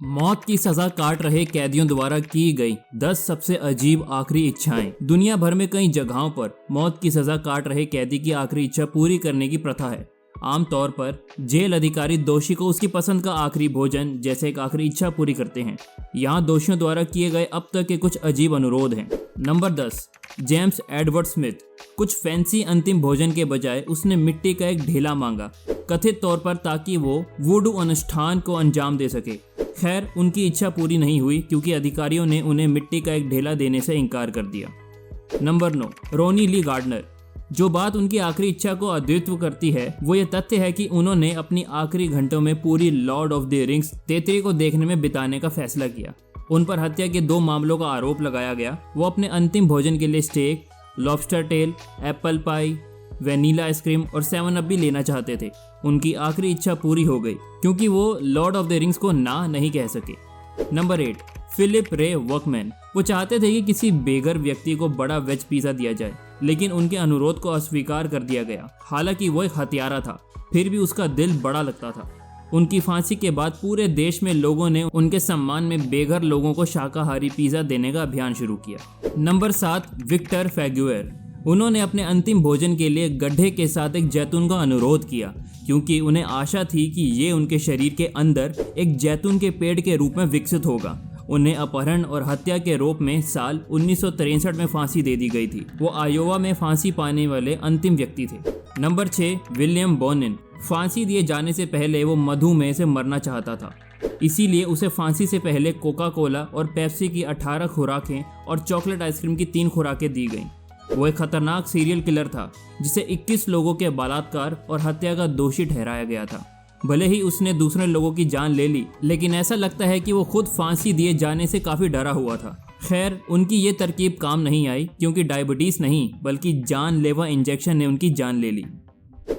मौत की सजा काट रहे कैदियों द्वारा की गई 10 सबसे अजीब आखिरी इच्छाएं। दुनिया भर में कई जगहों पर मौत की सजा काट रहे कैदी की आखिरी इच्छा पूरी करने की प्रथा है। आमतौर पर जेल अधिकारी दोषी को उसकी पसंद का आखिरी भोजन जैसे एक आखिरी इच्छा पूरी करते हैं। यहाँ दोषियों द्वारा किए गए अब तक के कुछ अजीब अनुरोध हैं। Number 10, James Edward Smith. कुछ फैंसी अंतिम भोजन के बजाय उसने मिट्टी का एक ढेला मांगा, कथित तौर पर ताकि वो वुडू अनुष्ठान को अंजाम दे सके। खैर, उनकी इच्छा पूरी नहीं हुई क्योंकि अधिकारियों ने उन्हें मिट्टी का एक ढेला देने से इनकार कर दिया। नंबर 9, रोनी ली गार्डनर। जो बात उनकी आखिरी इच्छा को अद्वित्व करती है वो ये तथ्य है कि उन्होंने अपनी आखिरी घंटों में पूरी लॉर्ड ऑफ द रिंग्स तेतरी को देखने में बिताने का फैसला किया। उन पर हत्या के 2 मामलों का आरोप लगाया गया। वो अपने अंतिम भोजन के लिए steak, lobster tail, apple pie, vanilla ice cream और 7 अप भी लेना चाहते थे। उनकी आखिरी इच्छा पूरी हो गई क्योंकि वो लॉर्ड ऑफ द रिंग्स को ना नहीं कह सके। नंबर 8, फिलिप रे वर्कमैन। वो चाहते थे कि किसी बेघर व्यक्ति को बड़ा वेज पिज़्ज़ा दिया जाए, लेकिन उनके अनुरोध को अस्वीकार कर दिया गया। हालांकि वो एक हत्यारा था, फिर भी उसका दिल बड़ा लगता था। उनकी फांसी के बाद पूरे देश में लोगों ने उनके सम्मान में बेघर लोगों को शाकाहारी पिज़्ज़ा देने का अभियान शुरू किया। नंबर 7, विक्टर फैगुएर। उन्होंने अपने अंतिम भोजन के लिए गड्ढे के साथ एक जैतून का अनुरोध किया क्योंकि उन्हें आशा थी कि ये उनके शरीर के अंदर एक जैतून के पेड़ के रूप में विकसित होगा। उन्हें अपहरण और हत्या के आरोप में साल 1963 में फांसी दे दी गई थी। वो आयोवा में फांसी पाने वाले अंतिम व्यक्ति थे। Number 6, William Bonin. फांसी दिए जाने से पहले वो मधुमेह से मरना चाहता था, इसीलिए उसे फांसी से पहले कोका कोला और पेप्सी की 18 खुराकें और चॉकलेट आइसक्रीम की 3 खुराकें दी गईं। वो एक खतरनाक सीरियल किलर था जिसे 21 लोगों के बलात्कार और हत्या का दोषी ठहराया गया था। भले ही उसने दूसरे लोगों की जान ले ली, लेकिन ऐसा लगता है कि वो खुद फांसी दिए जाने से काफ़ी डरा हुआ था। खैर, उनकी ये तरकीब काम नहीं आई क्योंकि डायबिटीज़ नहीं बल्कि जानलेवा इंजेक्शन ने उनकी जान ले ली।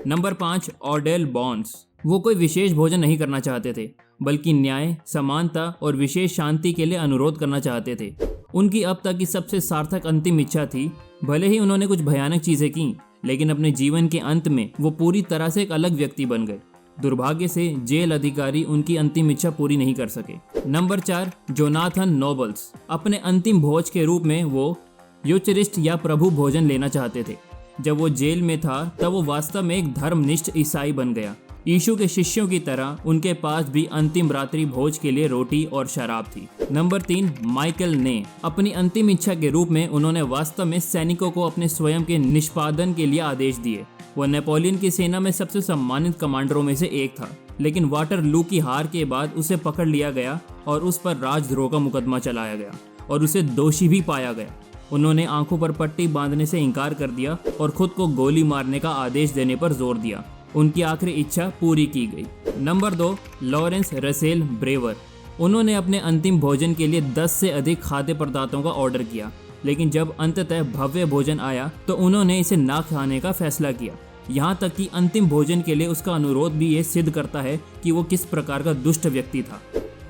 Number 5, ऑर्डेल bones. वो कोई विशेष भोजन नहीं करना चाहते थे बल्कि न्याय, समानता और विशेष शांति के लिए अनुरोध करना चाहते थे। उनकी अब तक की सबसे सार्थक अंतिम इच्छा थी। भले ही उन्होंने कुछ भयानक चीज़ें की, लेकिन अपने जीवन के अंत में वो पूरी तरह से एक अलग व्यक्ति बन गए। दुर्भाग्य से जेल अधिकारी उनकी अंतिम इच्छा पूरी नहीं कर सके। Number 4, Jonathan nobles. अपने अंतिम भोज के रूप में वो यूचरिस्ट या प्रभु भोजन लेना चाहते थे। जब वो जेल में था तब वो वास्तव में एक धर्मनिष्ठ ईसाई बन गया। यीशु के शिष्यों की तरह उनके पास भी अंतिम रात्रि भोज के लिए रोटी और शराब थी। नंबर 3, माइकल ने। अपनी अंतिम इच्छा के रूप में उन्होंने वास्तव में सैनिकों को अपने स्वयं के निष्पादन के लिए आदेश दिए। वह नेपोलियन की सेना में सबसे सम्मानित कमांडरों में से एक था, लेकिन वाटरलू की हार के बाद उसे पकड़ लिया गया और उस पर राजद्रोह का मुकदमा चलाया गया और उसे दोषी भी पाया गया। उन्होंने आंखों पर पट्टी बांधने से इनकार कर दिया और खुद को गोली मारने का आदेश देने पर जोर दिया। उनकी आखिरी इच्छा पूरी की गई। Number 2, Lawrence Russell Brewer. उन्होंने अपने अंतिम भोजन के लिए 10 से अधिक खाद्य पदार्थों का ऑर्डर किया, लेकिन जब अंततः भव्य भोजन आया तो उन्होंने इसे ना खाने का फैसला किया। यहाँ तक कि अंतिम भोजन के लिए उसका अनुरोध भी ये सिद्ध करता है कि वो किस प्रकार का दुष्ट व्यक्ति था।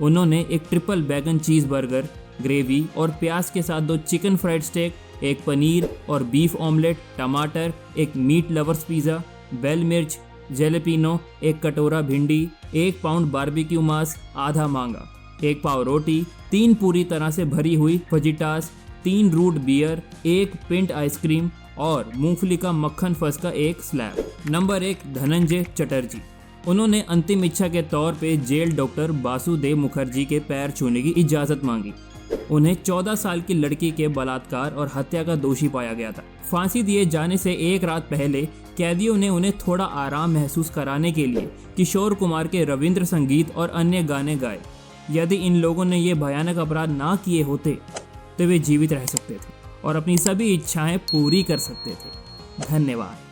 उन्होंने एक ट्रिपल बैगन चीज़ बर्गर, ग्रेवी और प्याज के साथ 2 चिकन फ्राइड स्टेक, एक पनीर और बीफ ऑमलेट, टमाटर, एक मीट लवर्स पिज़्ज़ा, बेल मिर्च, जेलेपिनो, एक कटोरा भिंडी, 1 पाउंड बारबेक्यू मांस आधा मांगा, 1 पाव रोटी, 3 पूरी तरह से भरी हुई fajitas, 3 root beer, 1 pint ice cream और मूंगफली का मक्खन फंस का 1 स्लैब। नंबर 1, धनंजय चटर्जी। उन्होंने अंतिम इच्छा के तौर पे जेल डॉक्टर वासुदेव मुखर्जी के पैर छूने की इजाज़त मांगी। उन्हें 14 साल की लड़की के बलात्कार और हत्या का दोषी पाया गया था। फांसी दिए जाने से एक रात पहले कैदियों ने उन्हें थोड़ा आराम महसूस कराने के लिए किशोर कुमार के रविंद्र संगीत और अन्य गाने गाए। यदि इन लोगों ने ये भयानक अपराध ना किए होते तो वे जीवित रह सकते थे और अपनी सभी इच्छाएं पूरी कर सकते थे। धन्यवाद।